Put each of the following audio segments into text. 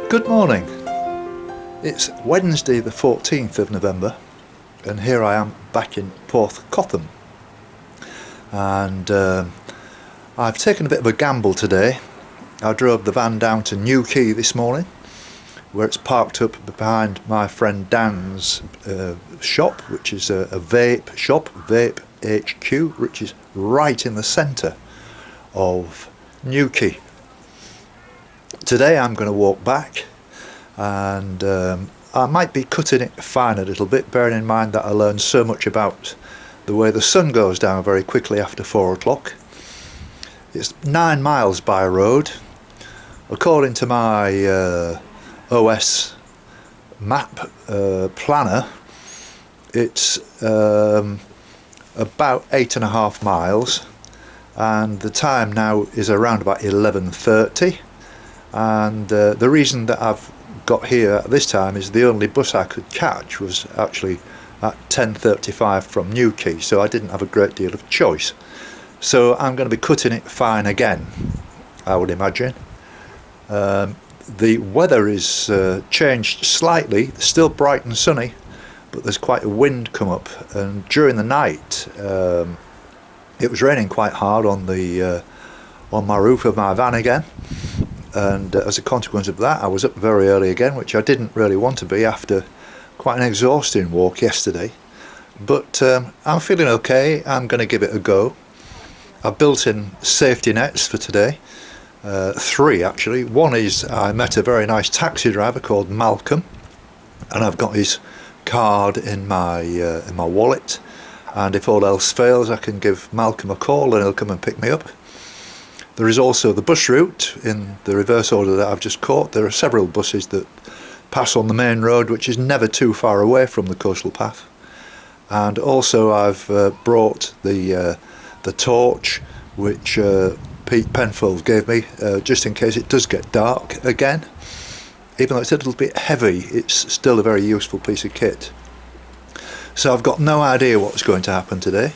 Good morning. It's Wednesday the 14th of November and here I am back in Porth, Cothan, and I've taken a bit of a gamble today. I drove the van down to Newquay this morning where it's parked up behind my friend Dan's shop, which is a vape shop, Vape HQ, which is right in the centre of Newquay. Today I'm going to walk back and I might be cutting it fine a little bit, bearing in mind that I learned so much about the way the sun goes down very quickly after 4 o'clock. It's 9 miles by road. According to my OS map planner, it's about 8.5 miles, and the time now is around about 11:30. And the reason that I've got here at this time is the only bus I could catch was actually at 10:35 from Newquay, so I didn't have a great deal of choice. So I'm going to be cutting it fine again, I would imagine. The weather is changed slightly, it's still bright and sunny, but there's quite a wind come up, and during the night it was raining quite hard on my roof of my van again. And as a consequence of that I was up very early again, which I didn't really want to be after quite an exhausting walk yesterday. But I'm feeling okay, I'm going to give it a go. I've built in safety nets for today, 3 actually. One is I met a very nice taxi driver called Malcolm, and I've got his card in my wallet, and if all else fails I can give Malcolm a call and he'll come and pick me up. There is also the bus route in the reverse order that I've just caught. There are several buses that pass on the main road, which is never too far away from the coastal path. And also I've brought the torch, which Pete Penfold gave me, just in case it does get dark again. Even though it's a little bit heavy, it's still a very useful piece of kit. So I've got no idea what's going to happen today.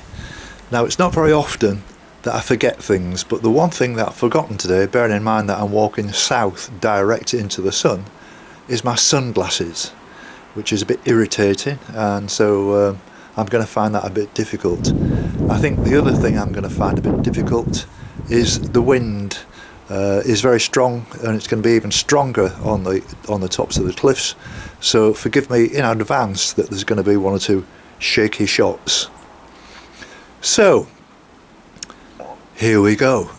Now, it's not very often that I forget things, but the one thing that I've forgotten today, bearing in mind that I'm walking south direct into the sun, is my sunglasses, which is a bit irritating, and so I'm going to find that a bit difficult. I think the other thing I'm going to find a bit difficult is the wind is very strong, and it's going to be even stronger on the tops of the cliffs, so forgive me in advance that there's going to be 1 or 2 shaky shots. So here we go.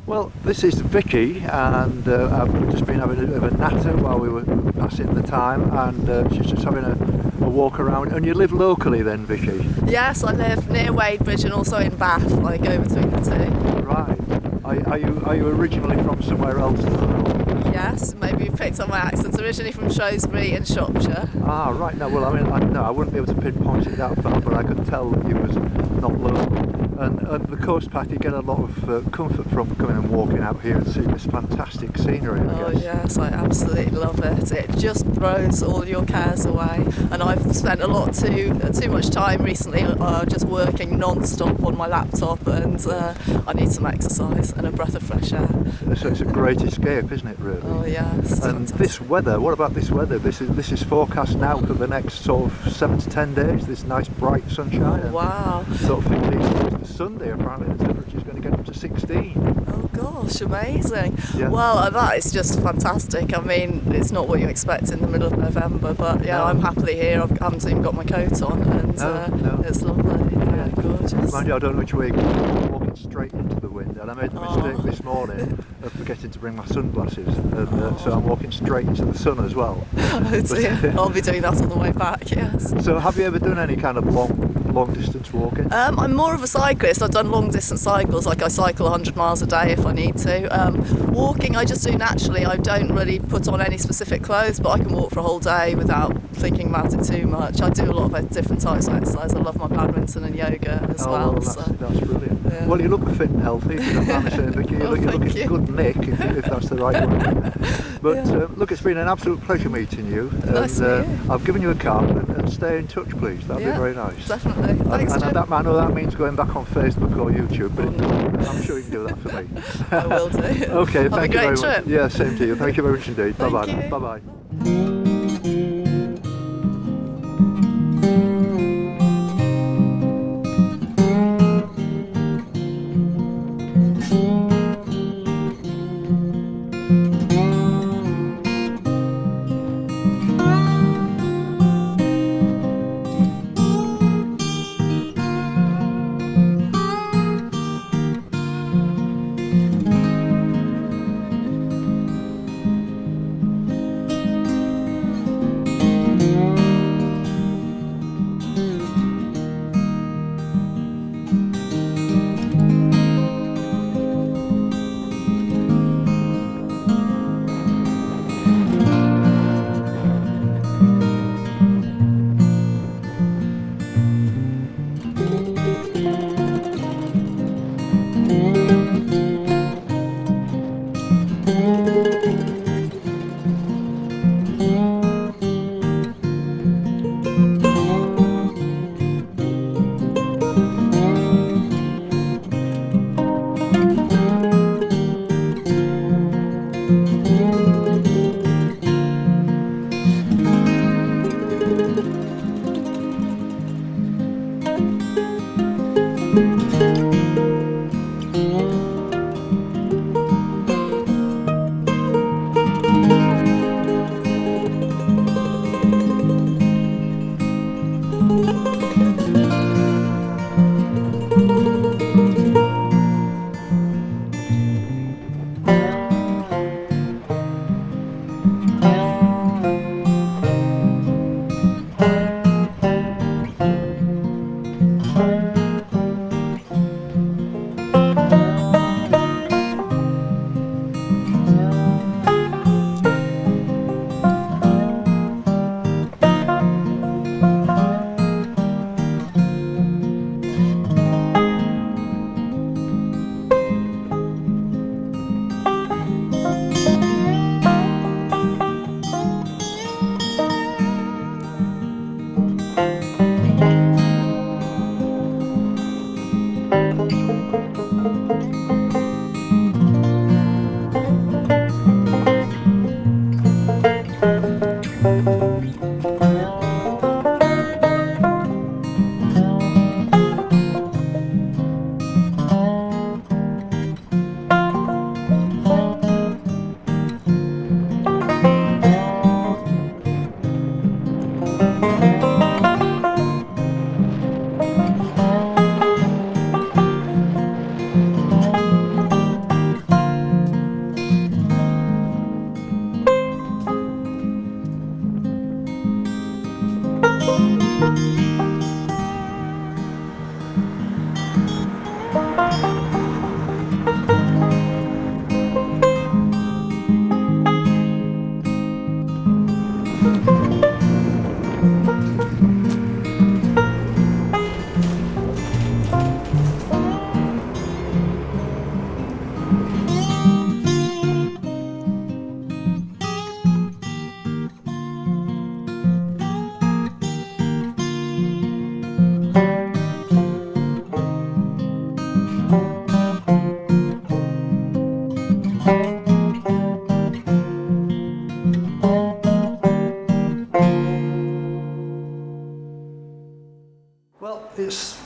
Well, this is Vicky, and I've just been having a bit of a natter while we were passing the time, and she's just having a walk around. And you live locally then, Vicky? Yes, I live near Wadebridge and also in Bath. I go between the two. Right. Are you originally from somewhere else? Yes, maybe you picked up my accent. Originally from Shrewsbury in Shropshire. Ah, right. No, well, I mean, I wouldn't be able to pinpoint it that far, but I could tell that you was not local. And the coast path, you get a lot of comfort from coming and walking out here and seeing this fantastic scenery. Oh yes, I absolutely love it. It just throws all your cares away. And I've spent a lot too much time recently just working non-stop on my laptop, and I need some exercise and a breath of fresh air. So it's a great escape, isn't it, really? Oh yes. And this weather, what about this weather? This is forecast now for the next sort of 7 to 10 days, this nice bright sunshine. Oh, wow. Sort of 15 to Sunday, apparently the temperature is going to get up to 16. Oh gosh, amazing. Yeah. Well, that is just fantastic. I mean, it's not what you expect in the middle of November, but yeah, No. I'm happily here. I haven't even got my coat on, and No. it's lovely. Yeah, gorgeous. Mind you, I don't know which way you're going. I'm walking straight into the wind, and I made the mistake this morning of forgetting to bring my sunglasses, and so I'm walking straight into the sun as well. Oh dear. I'll be doing that on the way back, yes. So have you ever done any kind of long distance walking? I'm more of a cyclist. I've done long distance cycles, like I cycle 100 miles a day if I need to. Walking I just do naturally. I don't really put on any specific clothes, but I can walk for a whole day without thinking about it too much. I do a lot of different types of exercise. I love my badminton and yoga as well. That's brilliant. Yeah. Well, you look fit and healthy, if you don't mind me saying, Vicky. You look in good nick, if that's the right word. But look, it's been an absolute pleasure meeting you. Nice to meet you. I've given you a card, and stay in touch, please. That'd be very nice. Definitely. Thanks, and Jim. I know that means going back on Facebook or YouTube, but I'm sure you can do that for me. I will do. Okay, thank you very trip. much. Yeah, same to you. Thank you very much indeed. Thank Bye-bye. you. Bye-bye.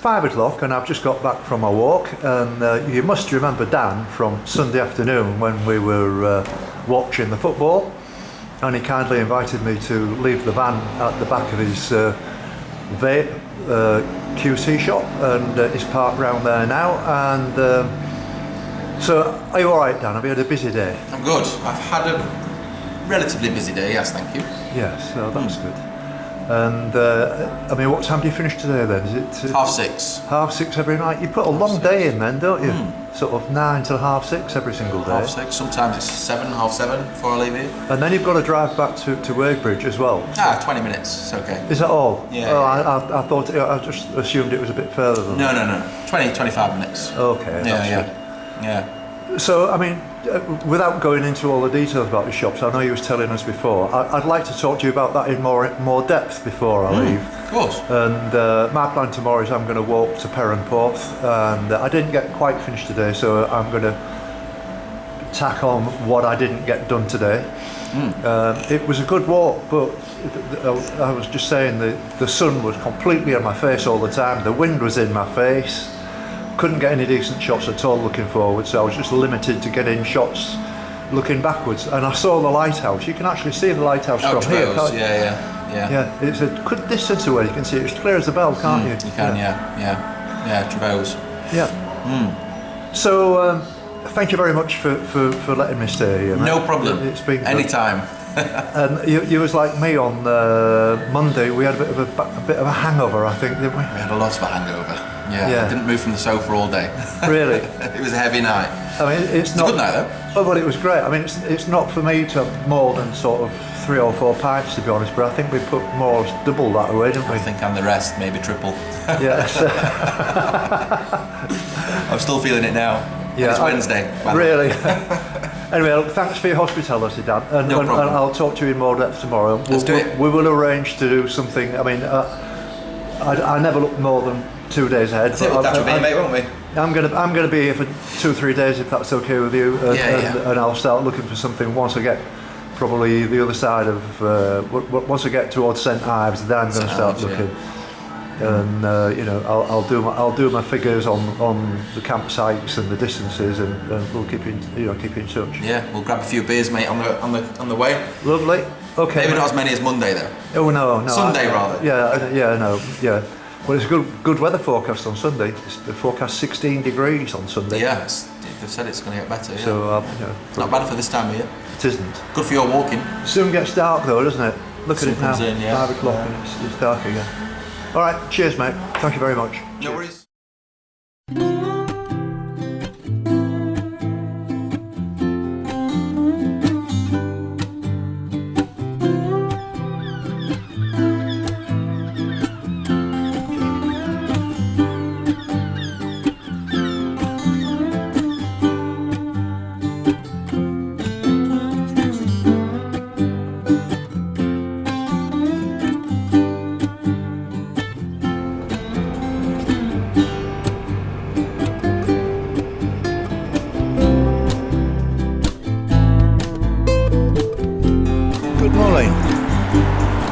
5 o'clock and I've just got back from my walk, and you must remember Dan from Sunday afternoon when we were watching the football, and he kindly invited me to leave the van at the back of his vape QC shop, and it's parked round there now. And so are you alright, Dan? Have you had a busy day? I'm good. I've had a relatively busy day, yes, thank you. Yes, so that's good. And I mean, what time do you finish today then? Is it 6:30. 6:30 every night? You put a long day in then, don't you? Sort of 9 till 6:30 every single day. 6:30. Sometimes it's 7, 7:30 before I leave here. And then you've got to drive back to Workbridge as well. 20 minutes. It's okay. Is that all? Yeah. Oh, yeah. I thought, I just assumed it was a bit further than that. No. 20, 25 minutes. Okay. Yeah. So, I mean, without going into all the details about the shops, I know you was telling us before. I'd like to talk to you about that in more depth before I leave. Of course. And my plan tomorrow is I'm going to walk to Porth, and I didn't get quite finished today, so I'm going to tack on what I didn't get done today. It was a good walk, but I was just saying the sun was completely on my face all the time. The wind was in my face. Couldn't get any decent shots at all looking forward, so I was just limited to getting shots looking backwards. And I saw the lighthouse. You can actually see the lighthouse from here, can't you? Yeah. It's a good distance away. You can see it. It's clear as a bell, can't you? You can, yeah. Trevose. Yeah. So thank you very much for letting me stay here. No problem. It's been anytime. And you was like me on Monday. We had a bit of a hangover, I think, didn't we? We had a lot of a hangover. Yeah. I didn't move from the sofa all day. Really? It was a heavy night. I mean, it's not a good night though. Oh, well, it was great. I mean, it's not for me to have more than sort of 3 or 4 pints, to be honest. But I think we put more or double that away, didn't we? I think, and the rest, maybe triple. Yes. I'm still feeling it now. Yeah, it's Wednesday. Really. Anyway, look, thanks for your hospitality, Dan. And, no problem. And I'll talk to you in more depth tomorrow. Let's do it. We will arrange to do something. I mean, I never look more than 2 days ahead. That'll be, mate, won't we? I'm gonna be here for 2 or 3 days if that's okay with you. And I'll start looking for something once I get probably the other side of once I get towards St Ives. Then I'm going to start looking. And I'll do my figures on the campsites and the distances, and we'll keep in touch. Yeah, we'll grab a few beers, mate, on the way. Lovely. Okay. Maybe not as many as Monday though. Oh no. Sunday rather. Yeah. Well, it's good weather forecast on Sunday. It's forecast 16 degrees on Sunday. Yeah, they've said it's going to get better. Yeah. So it's not bad for this time of year. It isn't. Good for your walking. Soon gets dark though, doesn't it? Look at it now. 5 o'clock and it's dark again. All right, cheers, mate. Thank you very much. No worries.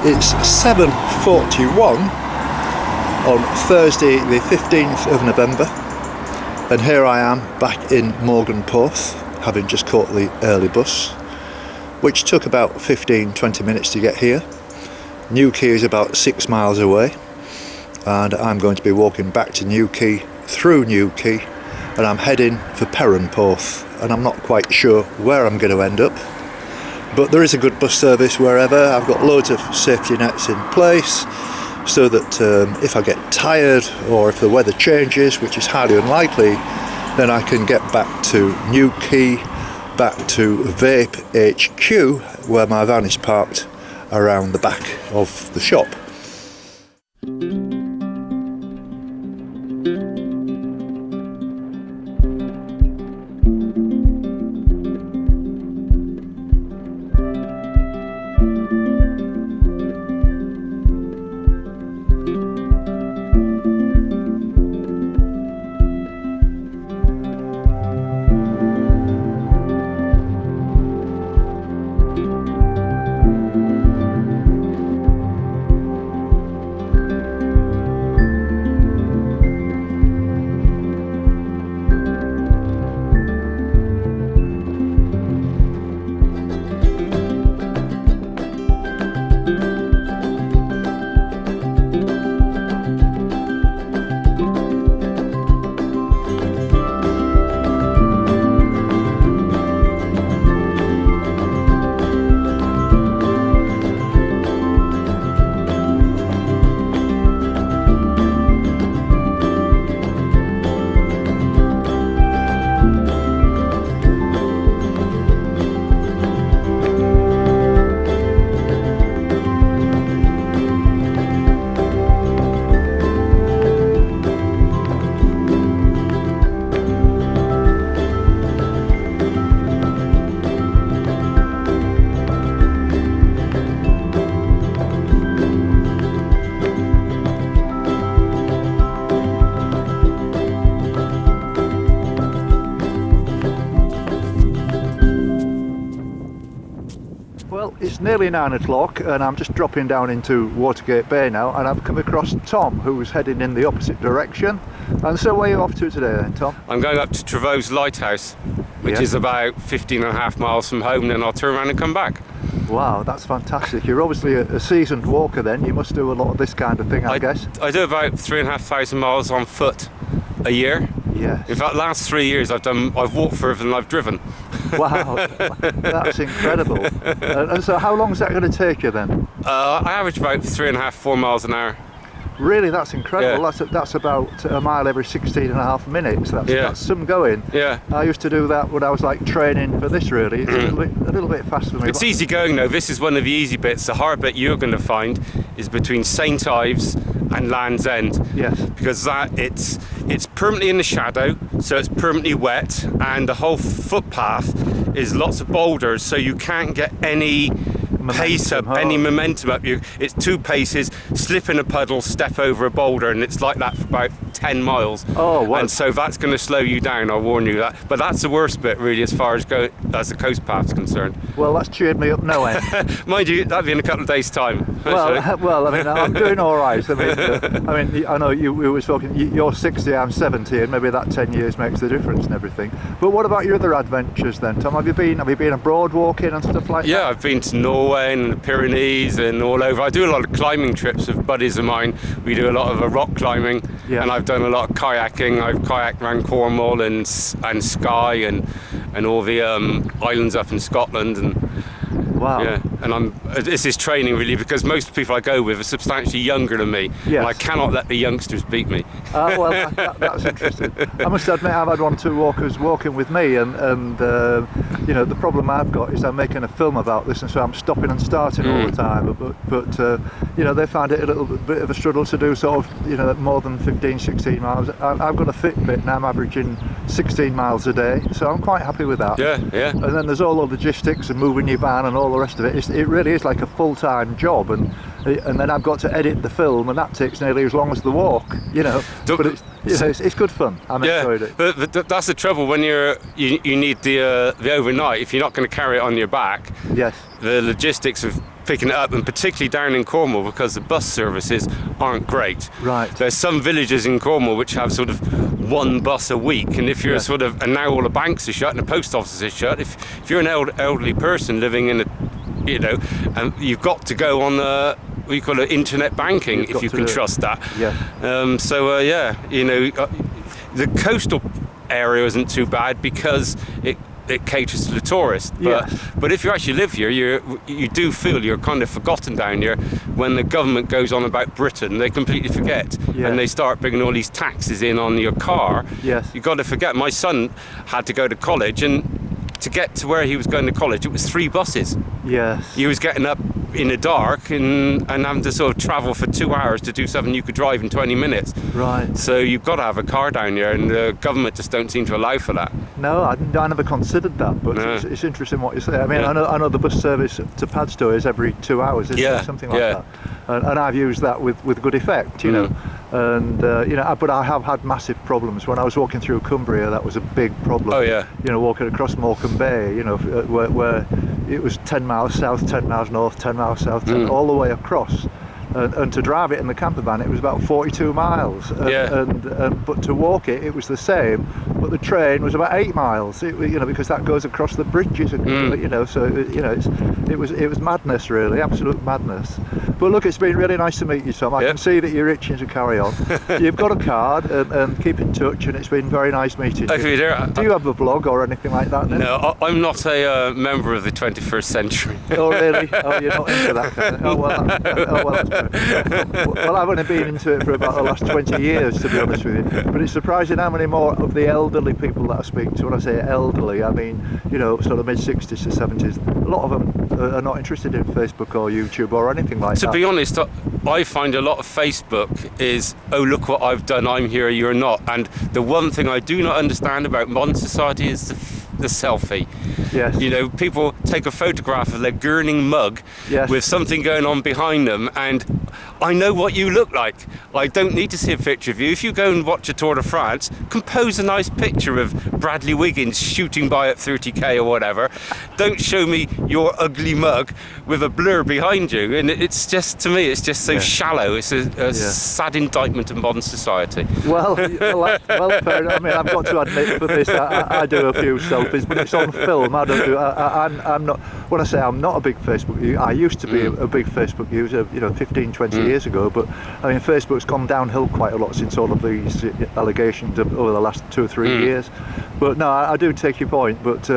It's 7:41 on Thursday the 15th of November, and here I am back in Porth, having just caught the early bus, which took about 15-20 minutes to get here. Newquay is about 6 miles away, and I'm going to be walking back to Newquay, through Newquay, and I'm heading for Porth, and I'm not quite sure where I'm going to end up. But there is a good bus service wherever. I've got loads of safety nets in place so that if I get tired or if the weather changes, which is highly unlikely, then I can get back to Newquay, back to Vape HQ, where my van is parked around the back of the shop. Well, it's nearly 9 o'clock and I'm just dropping down into Watergate Bay now, and I've come across Tom, who's heading in the opposite direction. And so where are you off to today then, Tom? I'm going up to Trevose Lighthouse, which is about 15 and a half miles from home, and then I'll turn around and come back. Wow, that's fantastic. You're obviously a seasoned walker then. You must do a lot of this kind of thing, I guess. I do about 3,500 miles on foot a year. Yes. In fact, last 3 years I've walked further than I've driven. Wow, that's incredible. And so how long is that going to take you then? I average about 3.5, 4 miles an hour. Really, that's incredible. Yeah. That's about a mile every 16 and a half minutes. That's some going. Yeah. I used to do that when I was like training for this really. It's a little bit fast for me. It's easy going though. This is one of the easy bits. The hard bit you're going to find is between St Ives and Land's End. Yes. Because it's permanently in the shadow, so it's permanently wet, and the whole footpath is lots of boulders, so you can't get any pace up, any momentum up. It's 2 paces, slip in a puddle, step over a boulder, and it's like that for about 10 miles. Oh, wow. And so that's going to slow you down, I'll warn you that. But that's the worst bit really as far as the coast path's concerned. Well, that's cheered me up no end. Mind you, that'll be in a couple of days' time. Well, I mean, I'm doing all right. I mean, I know we were talking, you're 60, I'm 70, and maybe that 10 years makes the difference and everything. But what about your other adventures then, Tom? Have you been abroad walking and stuff like that? Yeah, I've been to Norway and the Pyrenees and all over. I do a lot of climbing trips with buddies of mine. We do a lot of rock climbing, and I've done a lot of kayaking. I've kayaked around Cornwall and Skye and all the islands up in Scotland. And wow. Yeah, and this is training really, because most people I go with are substantially younger than me, and I cannot let the youngsters beat me. Well, that's interesting. I must admit, I've had 1 or 2 walkers walking with me, and you know, the problem I've got is I'm making a film about this, and so I'm stopping and starting all the time. But you know, they find it a little bit of a struggle to do sort of, you know, more than 15, 16 miles. I've got a Fitbit and I'm averaging 16 miles a day, so I'm quite happy with that. Yeah, yeah. And then there's all the logistics and moving your van and all the rest of it. It really is like a full-time job, and then I've got to edit the film, and that takes nearly as long as the walk, you know. But it's good fun. I'm enjoyed it. But that's the trouble when you need the overnight. If you're not going to carry it on your back, yes, the logistics of picking it up, and particularly down in Cornwall, because the bus services aren't great. Right. There's some villages in Cornwall which have sort of 1 bus a week, and if you're and now all the banks are shut and the post office is shut. If you're an elderly person living in and you've got to go on the, what you call it, internet banking, if you can trust that. Yeah. The coastal area isn't too bad because it caters to the tourist, but if you actually live here, you do feel you're kind of forgotten down here. When the government goes on about Britain, they completely forget, and they start bringing all these taxes in on your car. Yes. You've got to forget. My son had to go to college, and to get to where he was going to college, it was 3 buses. Yes. He was getting up in the dark and having to sort of travel for 2 hours to do something you could drive in 20 minutes. Right. So you've got to have a car down here, and the government just don't seem to allow for that. No, I never considered that, but it's interesting what you say. I mean, I know the bus service to Padstow is every 2 hours, isn't it? Something like that. And I've used that with good effect, you know. And but I have had massive problems. When I was walking through Cumbria, that was a big problem. Oh yeah. You know, walking across Morecambe Bay, you know, where it was 10 miles south, 10 miles north, 10 miles south, all the way across. And to drive it in the camper van, it was about 42 miles. But to walk it was the same. But the train was about 8 miles. Because that goes across the bridges. So it was madness, really, absolute madness. But look, it's been really nice to meet you, Tom. I can see that you're itching to carry on. You've got a card, and keep in touch. And it's been very nice meeting you. Do you have a blog or anything like that? Then? No, I'm not a member of the 21st century. Oh really? Oh, you're not into that kind of. Well, I've only been into it for about the last 20 years, to be honest with you. But it's surprising how many more of the elderly people that I speak to. When I say elderly, I mean, sort of mid-60s to 70s. A lot of them are not interested in Facebook or YouTube or anything like that. To be honest, I find a lot of Facebook is, oh, look what I've done, I'm here, you're not. And the one thing I do not understand about modern society is the selfie. Yes. You know, people take a photograph of their gurning mug Yes. with something going on behind them, and I know what you look like. I don't need to see a picture of you. If you go and watch a Tour de France, compose a nice picture of Bradley Wiggins shooting by at 30k or whatever. Don't show me your ugly mug with a blur behind you. And it's just, to me, it's just so shallow. It's a sad indictment of modern society. Well, fair enough. I mean, I've got to admit for this, I do a few selfies, but it's on film. I don't do. I'm not. When I say I'm not a big Facebook user, I used to be a big Facebook user, 15, 20 years ago. But I mean, Facebook's gone downhill quite a lot since all of these allegations over the last 2 or 3 years. But no, I do take your point. But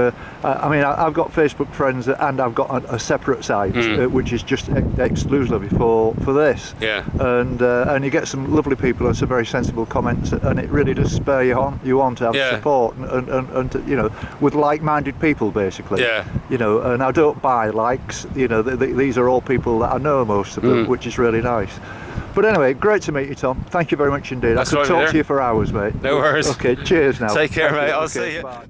I mean, I've got Facebook friends, and I've got a separate site which is just exclusively for this. Yeah. And you get some lovely people and some very sensible comments, and it really does spur you on to have support and to, with like-minded people basically. Yeah. And I don't buy likes. These are all people that I know, most of them, which is really nice. But anyway, great to meet you, Tom. Thank you very much indeed. That's I could right, talk to you for hours, mate. No worries. Okay, cheers now. Take care, mate. I'll Okay, see you. bye.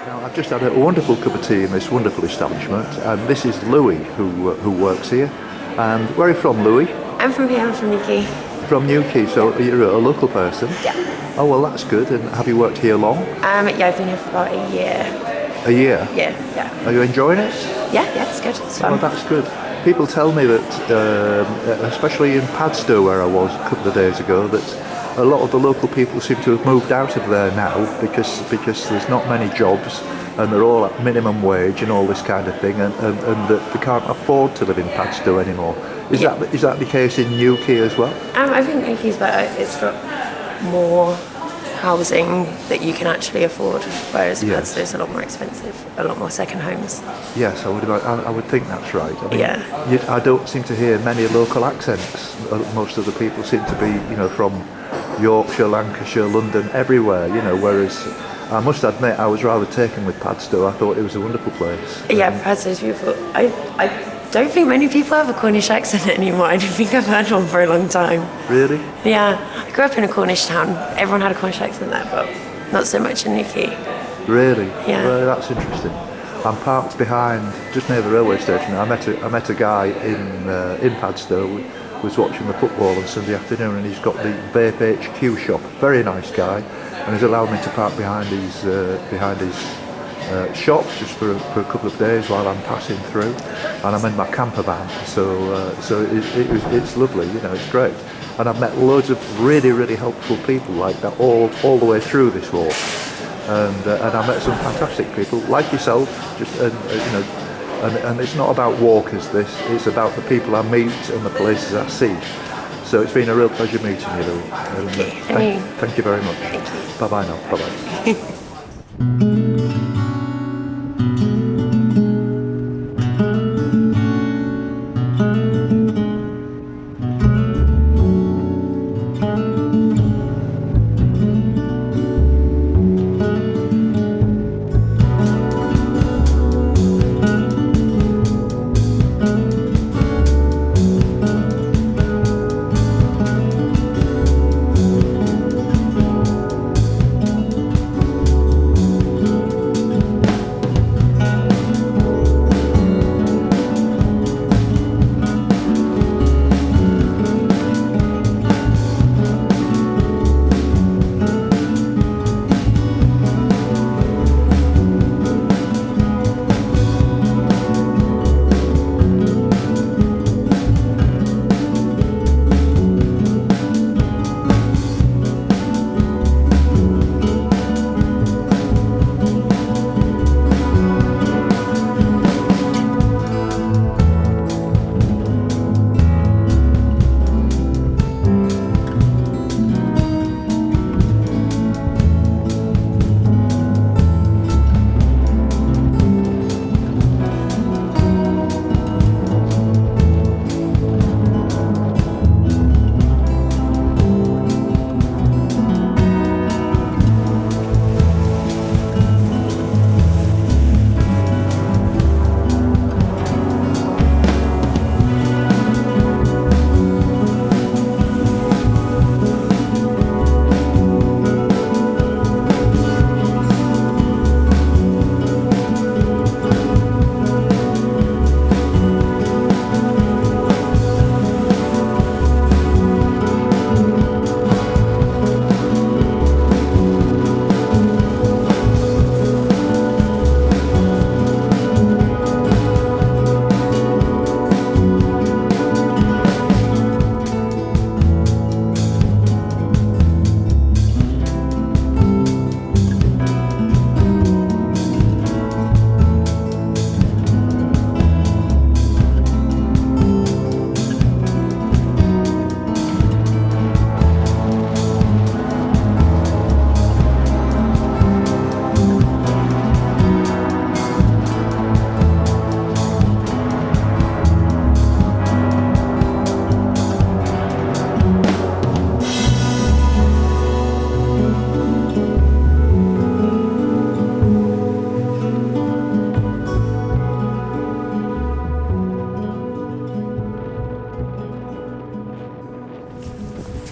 Now, I've just had a wonderful cup of tea in this wonderful establishment, and this is Louis who works here. And where are you from, Louis? I'm from here, I'm from Newquay. From Newquay, so you're a local person? Yeah. Oh, well, that's good. And have you worked here long? Yeah, I've been here for about a year. A year? Yeah. Are you enjoying it? Yeah, it's good. It's fun. Well, that's good. People tell me that, especially in Padstow where I was a couple of days ago, that a lot of the local people seem to have moved out of there now because there's not many jobs and they're all at minimum wage and all this kind of thing, and that they can't afford to live in Padstow anymore. Is that the case in Newquay as well? I think Newquay's better. It's got more housing that you can actually afford, whereas Padstow's a lot more expensive, a lot more second homes. Yes, I would think that's right. I mean, I don't seem to hear many local accents. Most of the people seem to be, from Yorkshire, Lancashire, London, everywhere, whereas I must admit I was rather taken with Padstow. I thought it was a wonderful place. Yeah, Padstow's beautiful. I don't think many people have a Cornish accent anymore. I don't think I've heard one for a long time. Really? Yeah, I grew up in a Cornish town. Everyone had a Cornish accent there, but not so much in Newquay. Really? Yeah. Well, that's interesting. I'm parked behind, just near the railway station. I met a guy in Padstow who was watching the football on Sunday afternoon, and he's got the Vape HQ shop. Very nice guy, and he's allowed me to park behind his shop just for a couple of days while I'm passing through, and I'm in my camper van. So it's lovely, it's great. And I've met loads of really, really helpful people like that all the way through this walk. And I met some fantastic people like yourself. And it's not about walkers. It's about the people I meet and the places I see. So it's been a real pleasure meeting you, Louis. Thank you very much. Thank you. Bye bye now. Bye bye.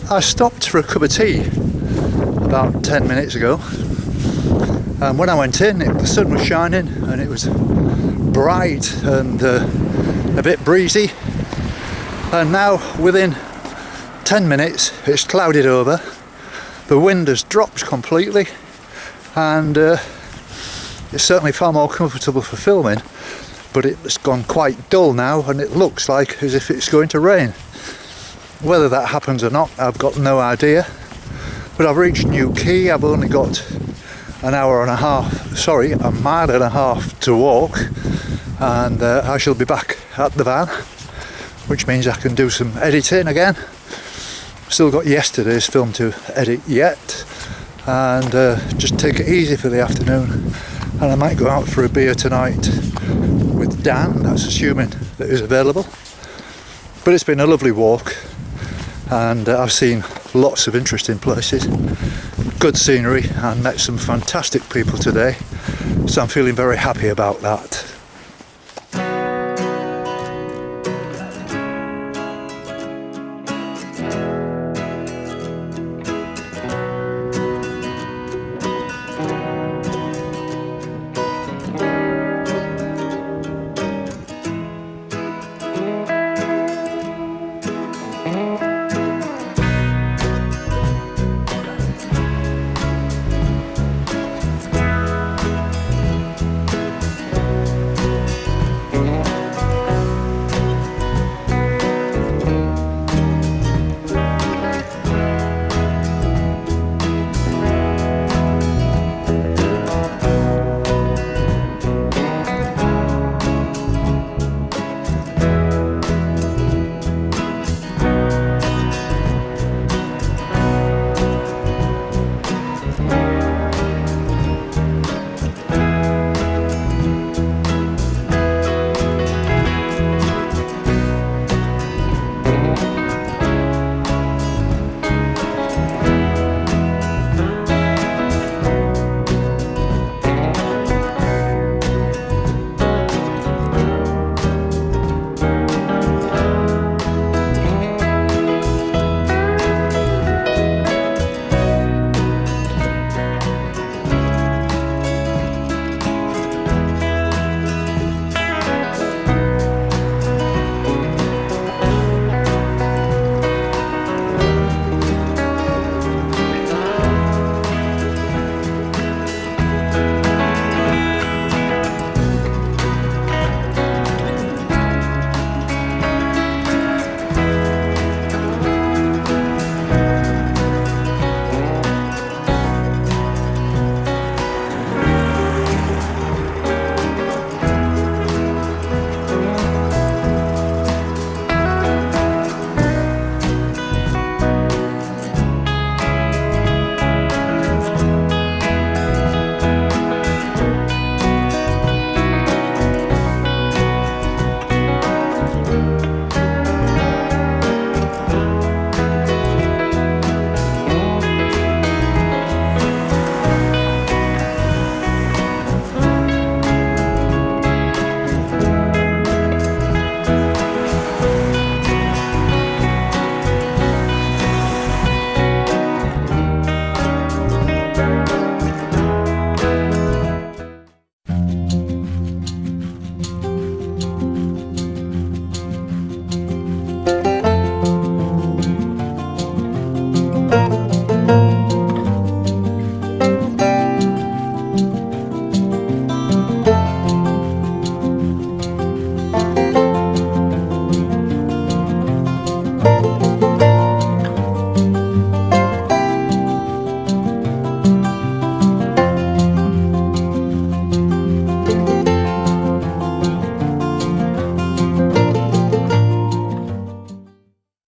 I stopped for a cup of tea about 10 minutes ago, and when I went in, the sun was shining and it was bright and a bit breezy, and now within 10 minutes it's clouded over, the wind has dropped completely, and it's certainly far more comfortable for filming, but it's gone quite dull now and it looks like as if it's going to rain. Whether that happens or not, I've got no idea, but I've reached Newquay. I've only got a mile and a half to walk, and I shall be back at the van, which means I can do some editing again. Still got yesterday's film to edit yet, and just take it easy for the afternoon, and I might go out for a beer tonight with Dan, that's assuming that is available. But it's been a lovely walk, and I've seen lots of interesting places, good scenery, and met some fantastic people today, so I'm feeling very happy about that.